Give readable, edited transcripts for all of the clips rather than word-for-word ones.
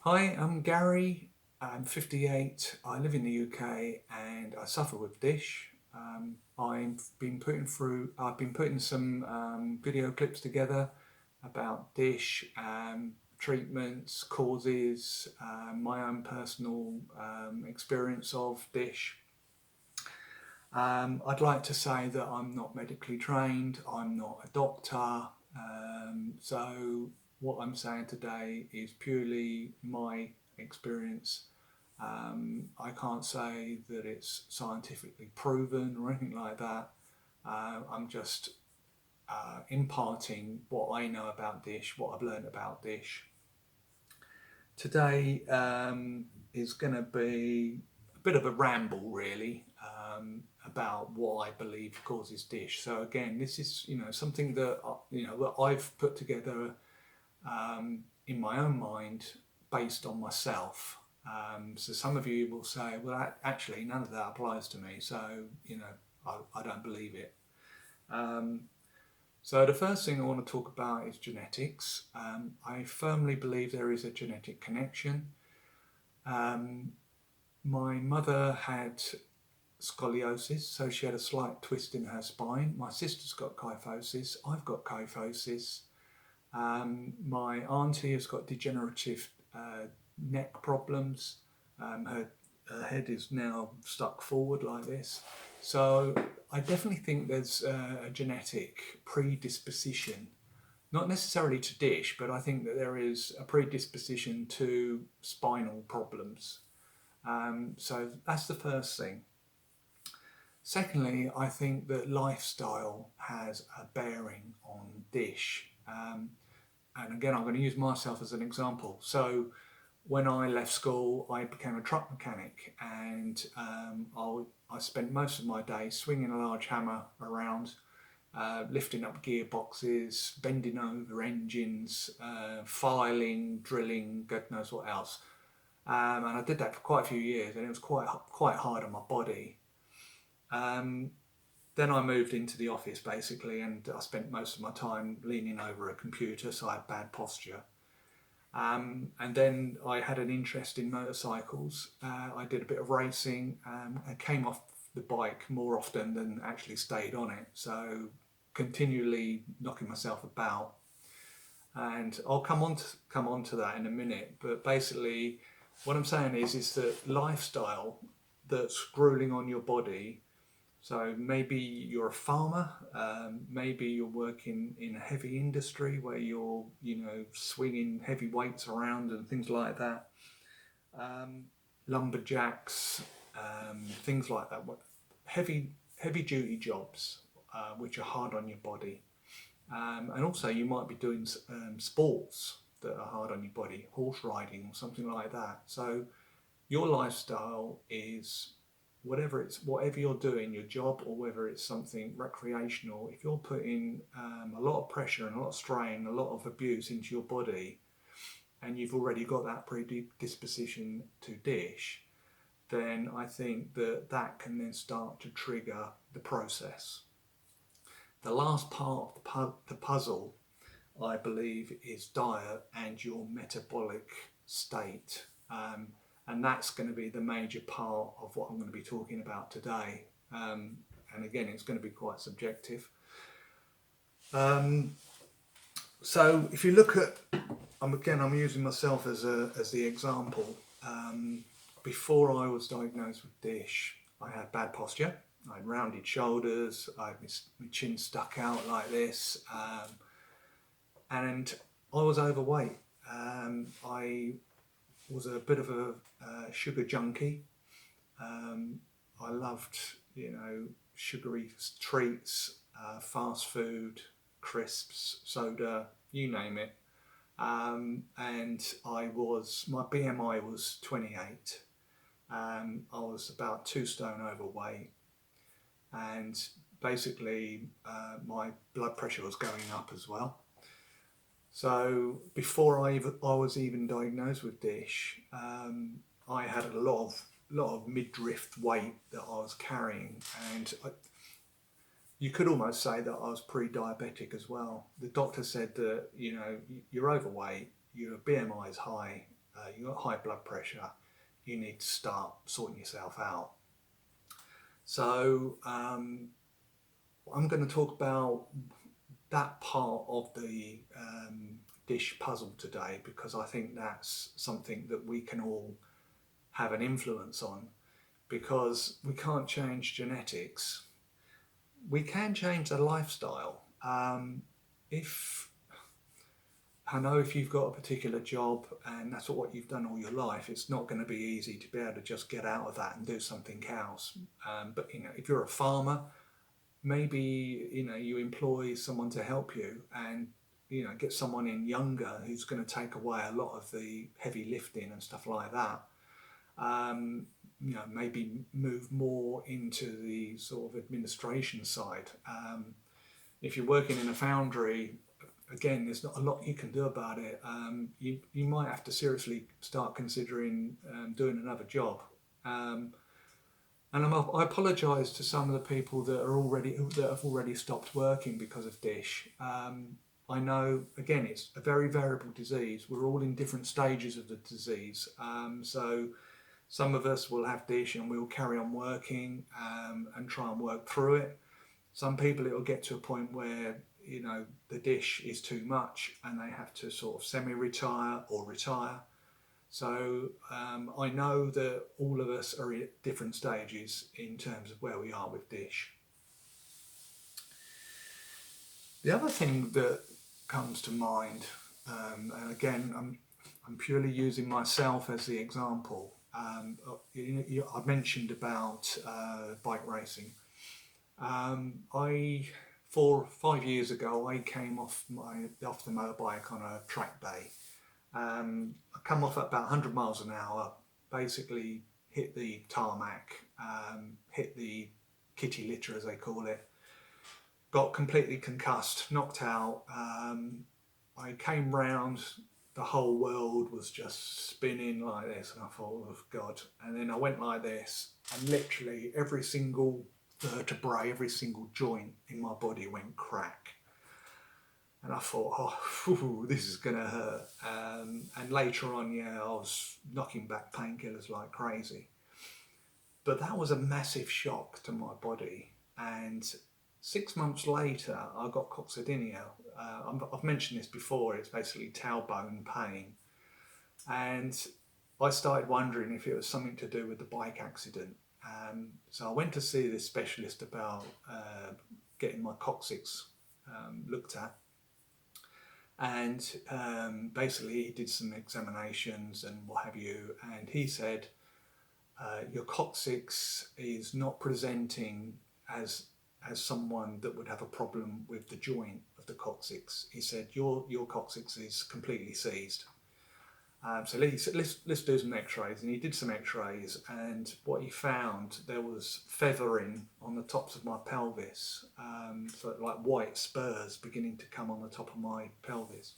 Hi, I'm Gary. I'm 58. I live in the UK and I suffer with dish. I've been putting some video clips together about dish, treatments, causes, my own personal experience of dish. I'd like to say that I'm not medically trained, I'm not a doctor, so what I'm saying today is purely my experience. I can't say that it's scientifically proven or anything like that. I'm just imparting what I know about dish, what I've learned about dish. Today is going to be a bit of a ramble, really, about what I believe causes dish. So again, this is something that that I've put together in my own mind based on myself. So some of you will say, well, actually, none of that applies to me. So I don't believe it. Um, so the first thing I want to talk about is genetics. I firmly believe there is a genetic connection. Um, my mother had scoliosis, so she had a slight twist in her spine. My sister's got kyphosis. I've got kyphosis. My auntie has got degenerative neck problems. Her head is now stuck forward like this. So I definitely think there's a genetic predisposition, not necessarily to dish, but I think that there is a predisposition to spinal problems. So that's the first thing. Secondly, I think that lifestyle has a bearing on dish. And again, I'm going to use myself as an example. So when I left school, I became a truck mechanic, and I spent most of my day swinging a large hammer around, lifting up gearboxes, bending over engines, filing, drilling, God knows what else. And I did that for quite a few years, and it was quite hard on my body. Um, then I moved into the office basically, and I spent most of my time leaning over a computer, so I had bad posture. And then I had an interest in motorcycles. I did a bit of racing. I came off the bike more often than actually stayed on it, so continually knocking myself about. And I'll come on to that in a minute. But basically, what I'm saying is that lifestyle that's grueling on your body, so maybe you're a farmer, maybe you're working in a heavy industry where you're, swinging heavy weights around and things like that. Lumberjacks, things like that. Heavy duty jobs, which are hard on your body. And also you might be doing sports that are hard on your body, horse riding or something like that. So your lifestyle is whatever you're doing, your job, or whether it's something recreational. If you're putting a lot of pressure and a lot of strain, a lot of abuse into your body, and you've already got that predisposition to dish, then I think that can then start to trigger the process. The last part of the puzzle, I believe, is diet and your metabolic state. And that's going to be the major part of what I'm going to be talking about today. And again, it's going to be quite subjective. Um, so if you look at, I'm using myself as the example. Before I was diagnosed with dish, I had bad posture. I had rounded shoulders. I had my chin stuck out like this, and I was overweight. I was a bit of a sugar junkie. I loved, sugary treats, fast food, crisps, soda, you name it. And my BMI was 28. I was about 2 stone overweight, and basically my blood pressure was going up as well. So before I was even diagnosed with dish, I had a lot of midriff weight that I was carrying, and you could almost say that I was pre-diabetic as well. The doctor said that you're overweight, your BMI is high, you've got high blood pressure, you need to start sorting yourself out. So I'm going to talk about that part of the dish puzzle today, because I think that's something that we can all have an influence on, because we can't change genetics. We can change the lifestyle. If I know if you've got a particular job and that's what you've done all your life, it's not going to be easy to be able to just get out of that and do something else. But if you're a farmer, maybe you employ someone to help you, and get someone in younger who's going to take away a lot of the heavy lifting and stuff like that. Maybe move more into the sort of administration side. If you're working in a foundry, again, there's not a lot you can do about it. You might have to seriously start considering doing another job. And I apologise to some of the people that have already stopped working because of dish. I know, again, it's a very variable disease. We're all in different stages of the disease. So some of us will have dish and we'll carry on working and try and work through it. Some people, it will get to a point where the dish is too much and they have to sort of semi-retire or retire. So I know that all of us are at different stages in terms of where we are with dish. The other thing that comes to mind, and again, I'm purely using myself as the example. I mentioned about bike racing. 4 or 5 years ago, I came off the motorbike on a track day. I come off at about 100 miles an hour, basically hit the tarmac, hit the kitty litter as they call it, got completely concussed, knocked out. I came round, the whole world was just spinning like this, and I thought, oh God. And then I went like this, and literally every single vertebrae, every single joint in my body went crack. And I thought, oh, this is going to hurt. And later on, I was knocking back painkillers like crazy. But that was a massive shock to my body. And 6 months later, I got coccydynia. I've mentioned this before. It's basically tailbone pain. And I started wondering if it was something to do with the bike accident. So I went to see this specialist about getting my coccyx looked at. And basically he did some examinations and what have you, and he said your coccyx is not presenting as someone that would have a problem with the joint of the coccyx. He said your coccyx is completely seized. So he said let's do some x-rays, and he did some x-rays, and what he found, there was feathering on the tops of my pelvis, so like white spurs beginning to come on the top of my pelvis.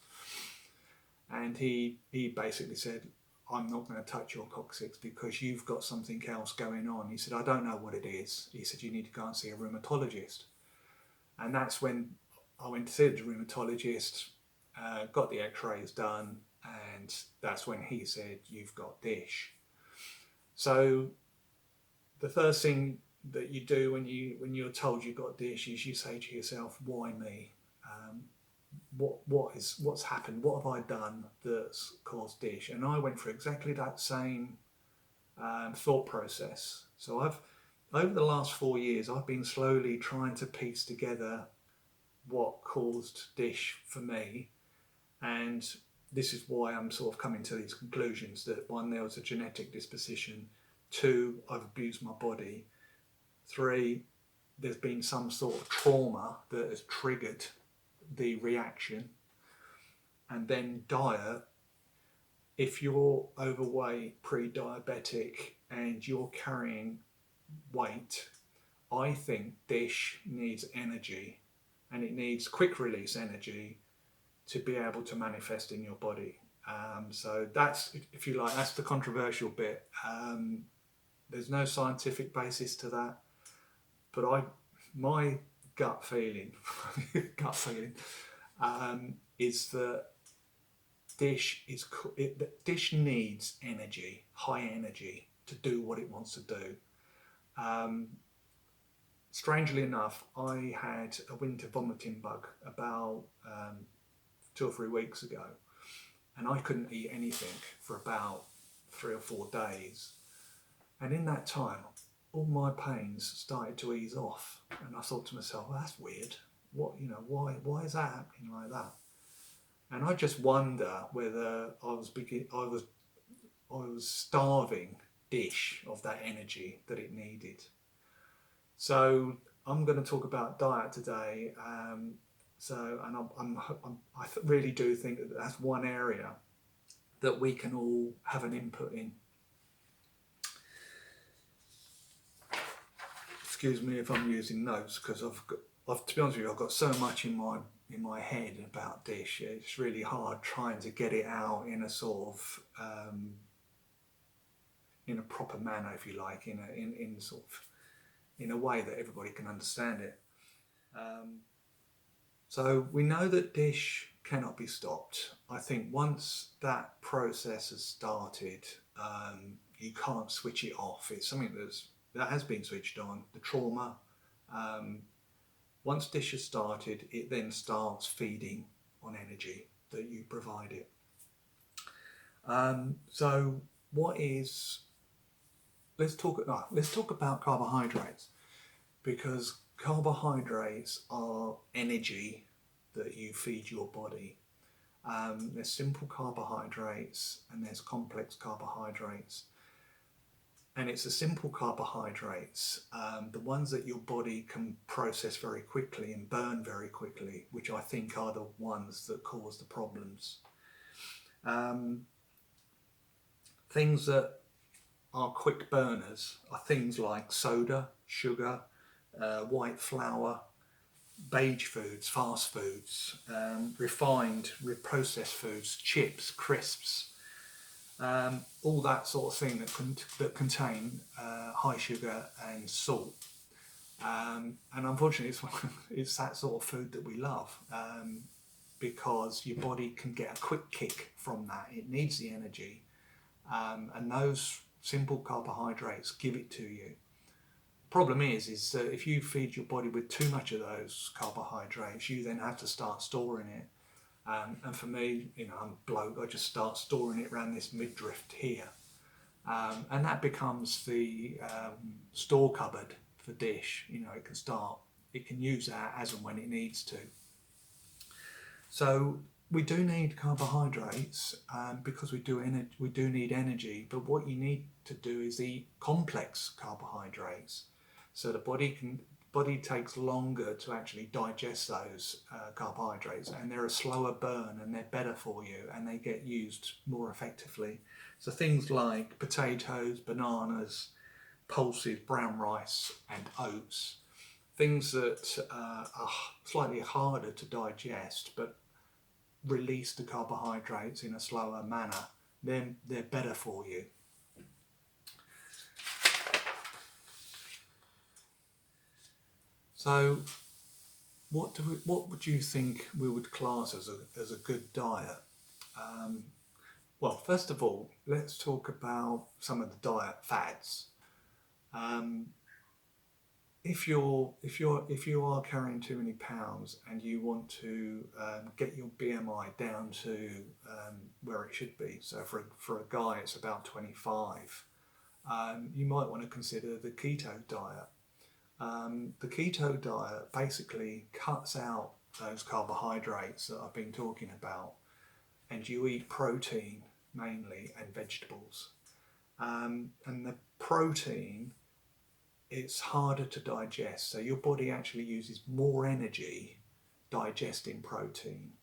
And he basically said, I'm not going to touch your coccyx because you've got something else going on. He said, I don't know what it is. He said, you need to go and see a rheumatologist. And that's when I went to see the rheumatologist, got the x-rays done, and that's when he said, you've got dish. So the first thing that you do when you're told you've got dish is you say to yourself, why me? What's happened? What have I done that's caused dish? And I went through exactly that same thought process. So over the last 4 years, I've been slowly trying to piece together what caused dish for me, and this is why I'm sort of coming to these conclusions that 1, there was a genetic disposition, 2, I've abused my body, 3, there's been some sort of trauma that has triggered the reaction, and then diet. If you're overweight, pre-diabetic, and you're carrying weight, I think dish needs energy, and it needs quick release energy to be able to manifest in your body. So that's, if you like, that's the controversial bit. There's no scientific basis to that, but my gut feeling is that the dish needs energy, high energy, to do what it wants to do. Strangely enough, I had a winter vomiting bug about 2 or 3 weeks ago, and I couldn't eat anything for about 3 or 4 days. And in that time, all my pains started to ease off, and I thought to myself, well, that's weird. Why is that happening like that? And I just wonder whether I was starving dish of that energy that it needed. So I'm going to talk about diet today. I really do think that that's one area that we can all have an input in. Excuse me if I'm using notes, because to be honest with you, I've got so much in my head about dish. It's really hard trying to get it out in a sort of in a proper manner, if you like, in a way that everybody can understand it. So we know that dish cannot be stopped. I think once that process has started, you can't switch it off. It's something that has been switched on. The trauma. Once dish has started, it then starts feeding on energy that you provide it. So what is? Let's talk about carbohydrates, because carbohydrates are energy that you feed your body. There's simple carbohydrates and there's complex carbohydrates. And it's the simple carbohydrates, the ones that your body can process very quickly and burn very quickly, which I think are the ones that cause the problems. Things that are quick burners are things like soda, sugar, white flour, beige foods, fast foods, refined, processed foods, chips, crisps, all that sort of thing that contain high sugar and salt. And unfortunately, it's that sort of food that we love, because your body can get a quick kick from that. It needs the energy, and those simple carbohydrates give it to you. Problem is that if you feed your body with too much of those carbohydrates, you then have to start storing it. And for me, I'm a bloke, I just start storing it around this midriff here. And that becomes the store cupboard for dish. It can use that as and when it needs to. So we do need carbohydrates, because we do need energy, but what you need to do is eat complex carbohydrates. So the body takes longer to actually digest those carbohydrates, and they're a slower burn, and they're better for you, and they get used more effectively. So things like potatoes, bananas, pulses, brown rice and oats, things that are slightly harder to digest but release the carbohydrates in a slower manner, then they're better for you. So what would you think we would class as a good diet? Well, first of all, let's talk about some of the diet fads. If you are carrying too many pounds and you want to get your BMI down to where it should be, so for a guy it's about 25, you might want to consider the keto diet. The keto diet basically cuts out those carbohydrates that I've been talking about, and you eat protein mainly and vegetables. And the protein, it's harder to digest, so your body actually uses more energy digesting protein.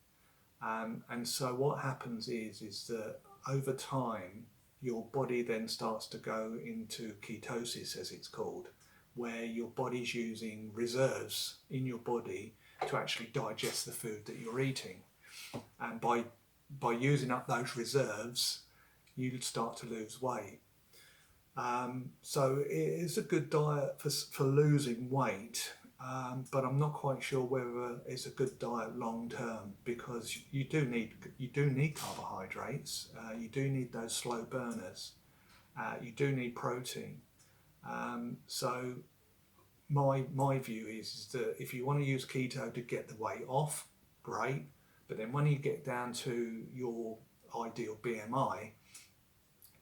And so what happens is that over time your body then starts to go into ketosis, as it's called, where your body's using reserves in your body to actually digest the food that you're eating. And by using up those reserves, you start to lose weight. So it is a good diet for losing weight, but I'm not quite sure whether it's a good diet long term, because you do need carbohydrates. You do need those slow burners. You do need protein. So my view is that if you want to use keto to get the weight off, great. But then when you get down to your ideal BMI,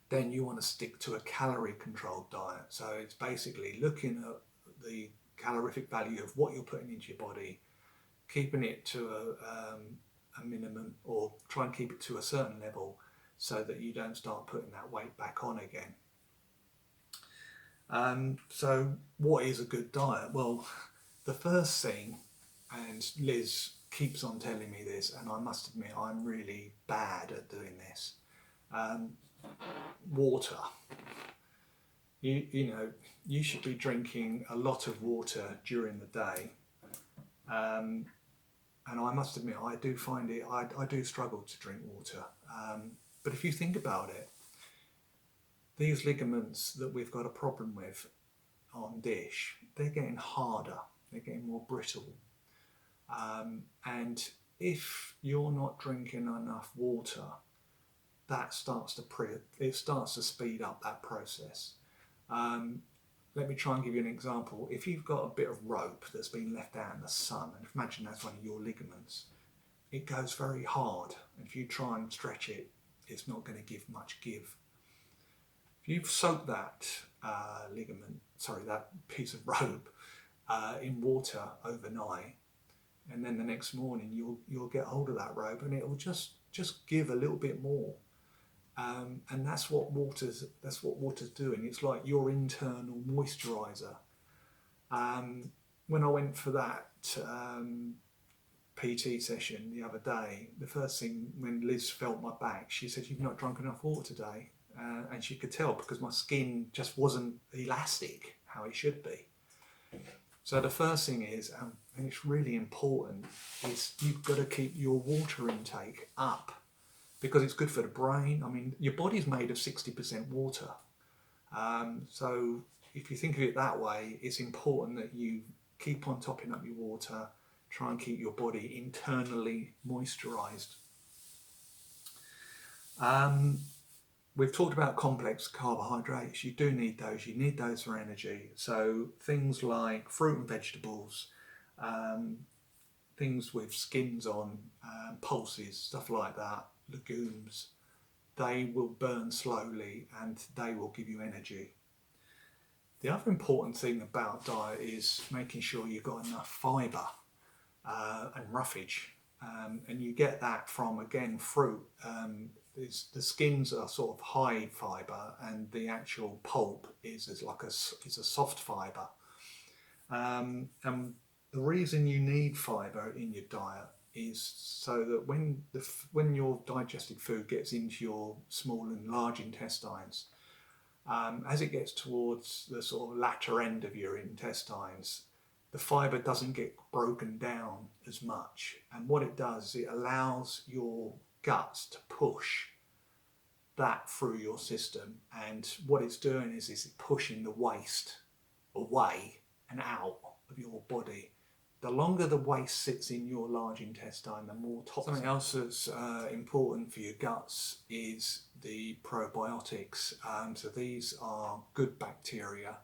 then you want to stick to a calorie controlled diet. So it's basically looking at the calorific value of what you're putting into your body, keeping it to a minimum, or try and keep it to a certain level so that you don't start putting that weight back on again. So what is a good diet? Well, the first thing, and Liz keeps on telling me this, and I must admit I'm really bad at doing this, water. You should be drinking a lot of water during the day. And I must admit, I do find it, I do struggle to drink water. But if you think about it, these ligaments that we've got a problem with on dish, they're getting harder, they're getting more brittle. And if you're not drinking enough water, that starts to speed up that process. Let me try and give you an example. If you've got a bit of rope that's been left out in the sun, and imagine that's one of your ligaments, it goes very hard. And if you try and stretch it, it's not going to give much give. If you've soaked that that piece of rope in water overnight, and then the next morning you'll get hold of that rope and it will just give a little bit more. And that's what water's doing. It's like your internal moisturizer. When I went for that PT session the other day, the first thing, when Liz felt my back, she said, "You've not drunk enough water today." And she could tell because my skin just wasn't elastic how it should be. So the first thing is, and it's really important, is you've got to keep your water intake up, because it's good for the brain. I mean, your body's made of 60% water. So if you think of it that way, it's important that you keep on topping up your water, try and keep your body internally moisturized. We've talked about complex carbohydrates. You do need those. You need those for energy. So things like fruit and vegetables, things with skins on, pulses, stuff like that, legumes, they will burn slowly and they will give you energy. The other important thing about diet is making sure you've got enough fibre and roughage. And you get that from, again, fruit. The skins are sort of high fibre, and the actual pulp is a soft fibre. And the reason you need fibre in your diet is so that when your digested food gets into your small and large intestines, as it gets towards the sort of latter end of your intestines, the fibre doesn't get broken down as much. And what it does, it allows your guts to push that through your system. And what it's doing is it's pushing the waste away and out of your body. The longer the waste sits in your large intestine, the more toxic. Something else that's important for your guts is the probiotics. So these are good bacteria.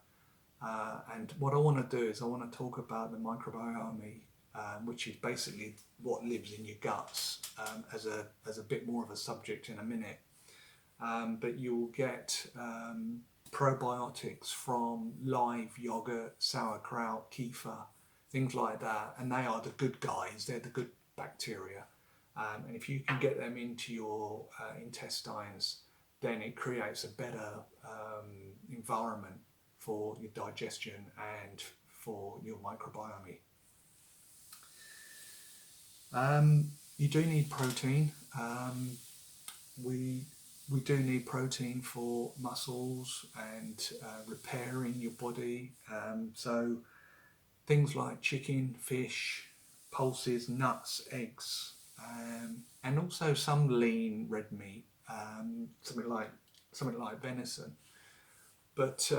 And what I want to do is I want to talk about the microbiome, which is basically what lives in your guts, as a bit more of a subject in a minute. But you'll get probiotics from live yogurt, sauerkraut, kefir, things like that, and they are the good guys. They're the good bacteria, and if you can get them into your intestines, then it creates a better environment for your digestion and for your microbiome. You do need protein. We do need protein for muscles and repairing your body. So things like chicken, fish, pulses, nuts, eggs, and also some lean red meat, something like venison. But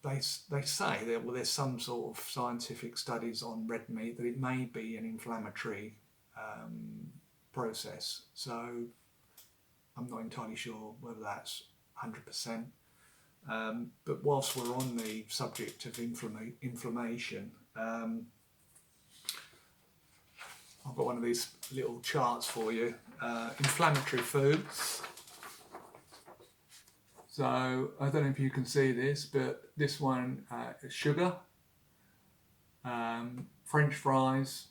they say that, well, there's some sort of scientific studies on red meat that it may be an inflammatory process. So I'm not entirely sure whether that's 100%. But whilst we're on the subject of inflammation, I've got one of these little charts for you. Inflammatory foods. So I don't know if you can see this, but this one is sugar, French fries,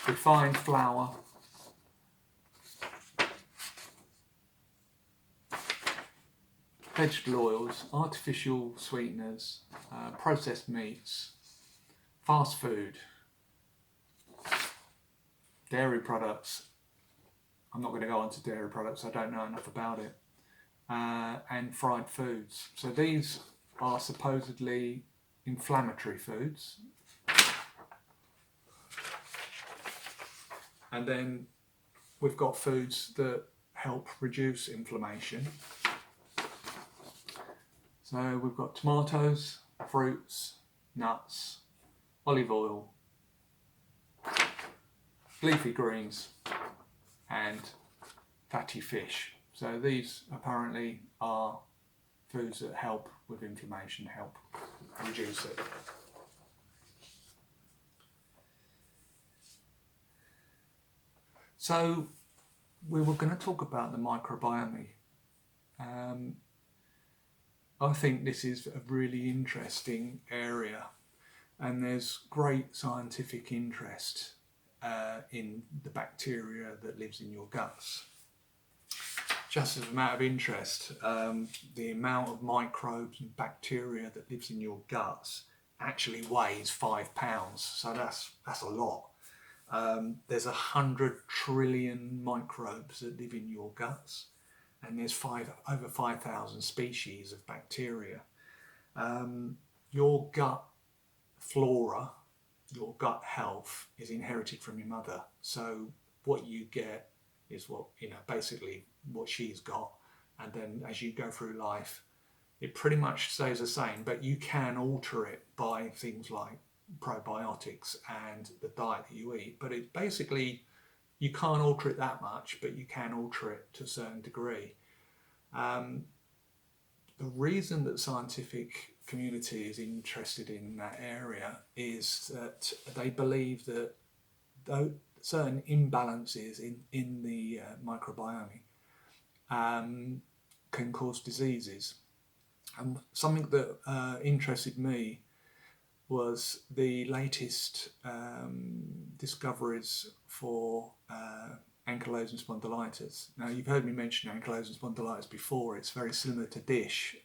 refined flour, vegetable oils, artificial sweeteners, processed meats, fast food, dairy products. I'm not going to go on to dairy products, I don't know enough about it, and fried foods. So these are supposedly inflammatory foods. And then we've got foods that help reduce inflammation. So we've got tomatoes, fruits, nuts, olive oil, leafy greens, and fatty fish. So these apparently are foods that help with inflammation, help reduce it. So we were going to talk about the microbiome. I think this is a really interesting area, and there's great scientific interest in the bacteria that lives in your guts. Just as a matter of interest, the amount of microbes and bacteria that lives in your guts actually weighs 5 pounds, so that's a lot. There's 100 trillion microbes that live in your guts, and there's over 5,000 species of bacteria. Your gut flora, your gut health is inherited from your mother. So what you get is basically what she's got. And then as you go through life, it pretty much stays the same, but you can alter it by things like probiotics and the diet that you eat. But it basically, you can't alter it that much, but you can alter it to a certain degree. The reason that the scientific community is interested in that area is that they believe that certain imbalances in the microbiome can cause diseases. And something that interested me was the latest discoveries for ankylosing spondylitis. Now, you've heard me mention ankylosing spondylitis before. It's very similar to DISH.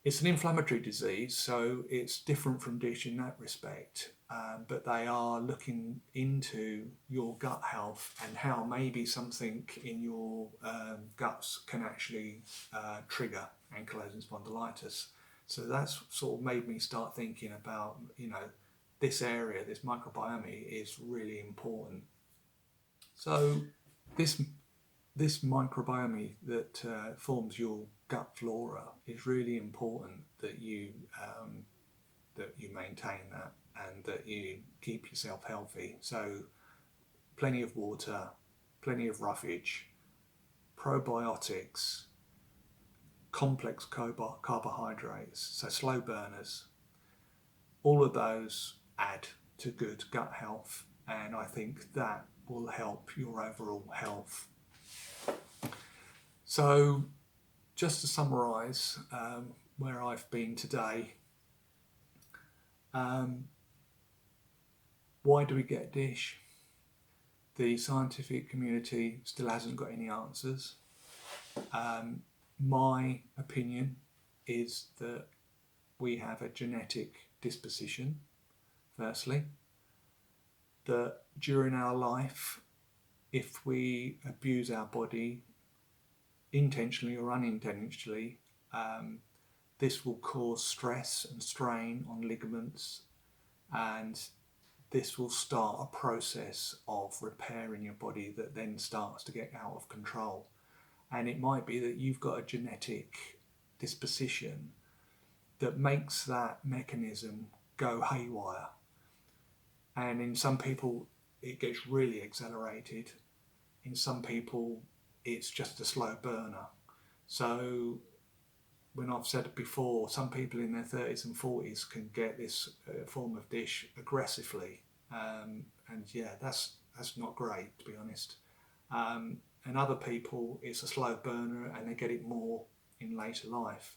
It's an inflammatory disease, so it's different from DISH in that respect. But they are looking into your gut health and how maybe something in your guts can actually trigger ankylosing spondylitis. So that's sort of made me start thinking about, this area, this microbiome is really important. So this microbiome that forms your gut flora is really important that you maintain that and that you keep yourself healthy. So plenty of water, plenty of roughage, probiotics, complex carbohydrates, so slow burners. All of those add to good gut health, and I think that will help your overall health. So just to summarise where I've been today, why do we get DISH? The scientific community still hasn't got any answers. My opinion is that we have a genetic disposition, firstly, that during our life, if we abuse our body intentionally or unintentionally, this will cause stress and strain on ligaments, and this will start a process of repair in your body that then starts to get out of control. And it might be that you've got a genetic disposition that makes that mechanism go haywire. And in some people, it gets really accelerated. In some people, it's just a slow burner. So when I've said it before, some people in their 30s and 40s can get this form of dish aggressively. And yeah, that's not great, to be honest. And other people, it's a slow burner and they get it more in later life.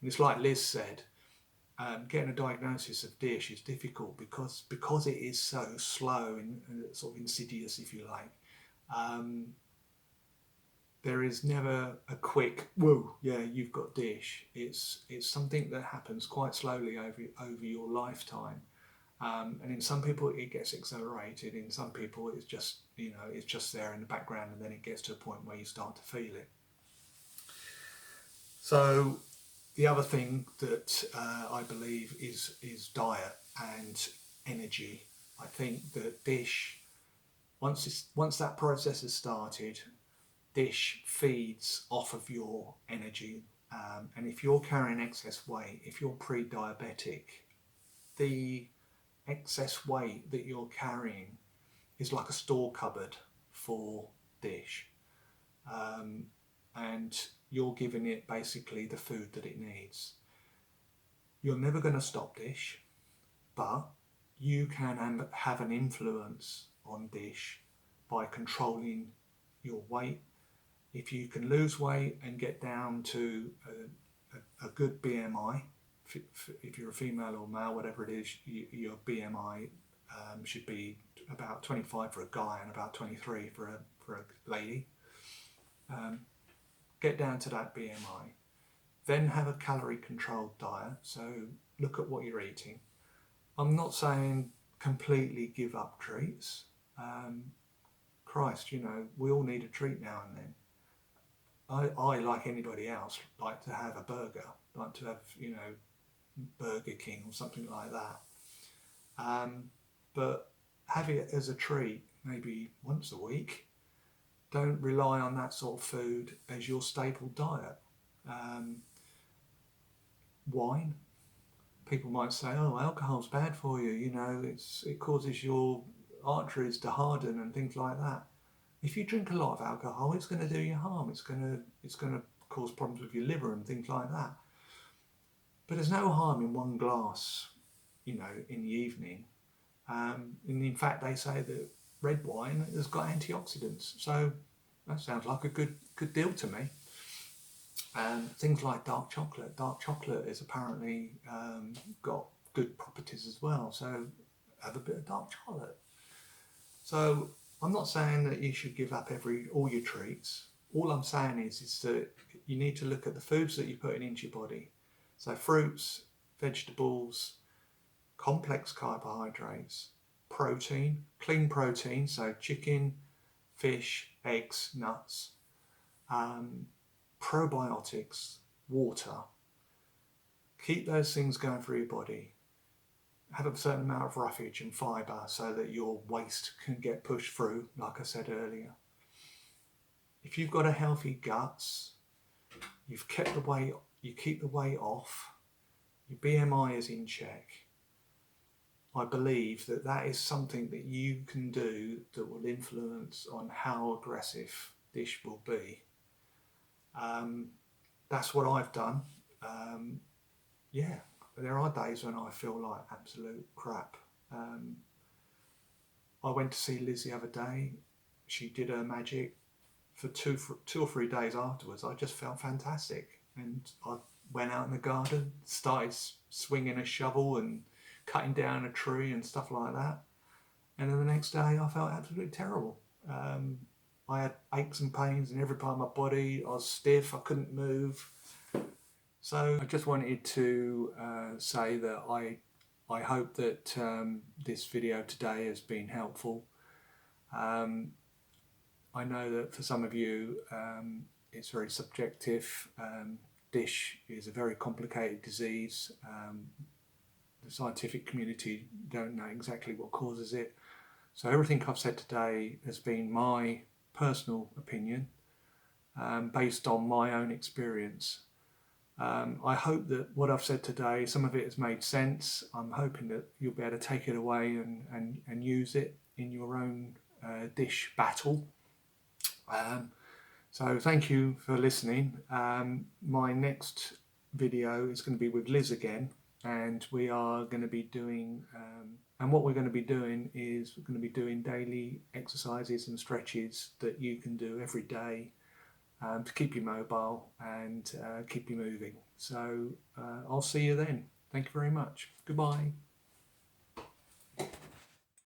And it's like Liz said, getting a diagnosis of dish is difficult because it is so slow and sort of insidious, if you like. There is never a quick, whoa, yeah, you've got dish. It's something that happens quite slowly over your lifetime. And in some people it gets accelerated. In some people it's just, it's just there in the background, and then it gets to a point where you start to feel it. So the other thing that I believe is diet and energy. I think that dish, once that process has started, dish feeds off of your energy. And if you're carrying excess weight, if you're pre-diabetic, the excess weight that you're carrying is like a store cupboard for dish. And you're giving it basically the food that it needs. You're never going to stop dish, but you can have an influence on dish by controlling your weight. If you can lose weight and get down to a good BMI, if you're a female or male, whatever it is, your BMI should be about 25 for a guy and about 23 for a lady. Get down to that BMI. Then have a calorie controlled diet. So look at what you're eating. I'm not saying completely give up treats. Christ, we all need a treat now and then. I, like anybody else, like to have a burger, like to have, Burger King or something like that. But have it as a treat, maybe once a week. Don't rely on that sort of food as your staple diet. Wine. People might say, oh, alcohol's bad for you, it causes your arteries to harden and things like that. If you drink a lot of alcohol, it's going to do you harm. It's going to cause problems with your liver and things like that. But there's no harm in one glass, in the evening. And in fact, they say that red wine has got antioxidants. So that sounds like a good deal to me. Things like dark chocolate. Dark chocolate is apparently got good properties as well. So have a bit of dark chocolate. So I'm not saying that you should give up all your treats. All I'm saying is that you need to look at the foods that you're putting into your body. So fruits, vegetables, complex carbohydrates, protein, clean protein, so chicken, fish, eggs, nuts, probiotics, water. Keep those things going through your body. Have a certain amount of roughage and fibre so that your waste can get pushed through, like I said earlier. If you've got a healthy guts, you keep the weight off, your BMI is in check, I believe that is something that you can do that will influence on how aggressive dish will be. That's what I've done. There are days when I feel like absolute crap. I went to see Liz the other day. She did her magic. For two or three days afterwards, I just felt fantastic. And I went out in the garden, started swinging a shovel and cutting down a tree and stuff like that. And then the next day I felt absolutely terrible. I had aches and pains in every part of my body. I was stiff, I couldn't move. So I just wanted to say that I hope that this video today has been helpful. I know that for some of you it's very subjective. Dish is a very complicated disease. The scientific community don't know exactly what causes it. So everything I've said today has been my personal opinion. based on my own experience. I hope that what I've said today, some of it has made sense. I'm hoping that you'll be able to take it away and use it in your own dish battle. So thank you for listening. My next video is going to be with Liz again, and we are going to be doing, and what we're going to be doing is we're going to be doing daily exercises and stretches that you can do every day to keep you mobile and keep you moving. So I'll see you then. Thank you very much. Goodbye.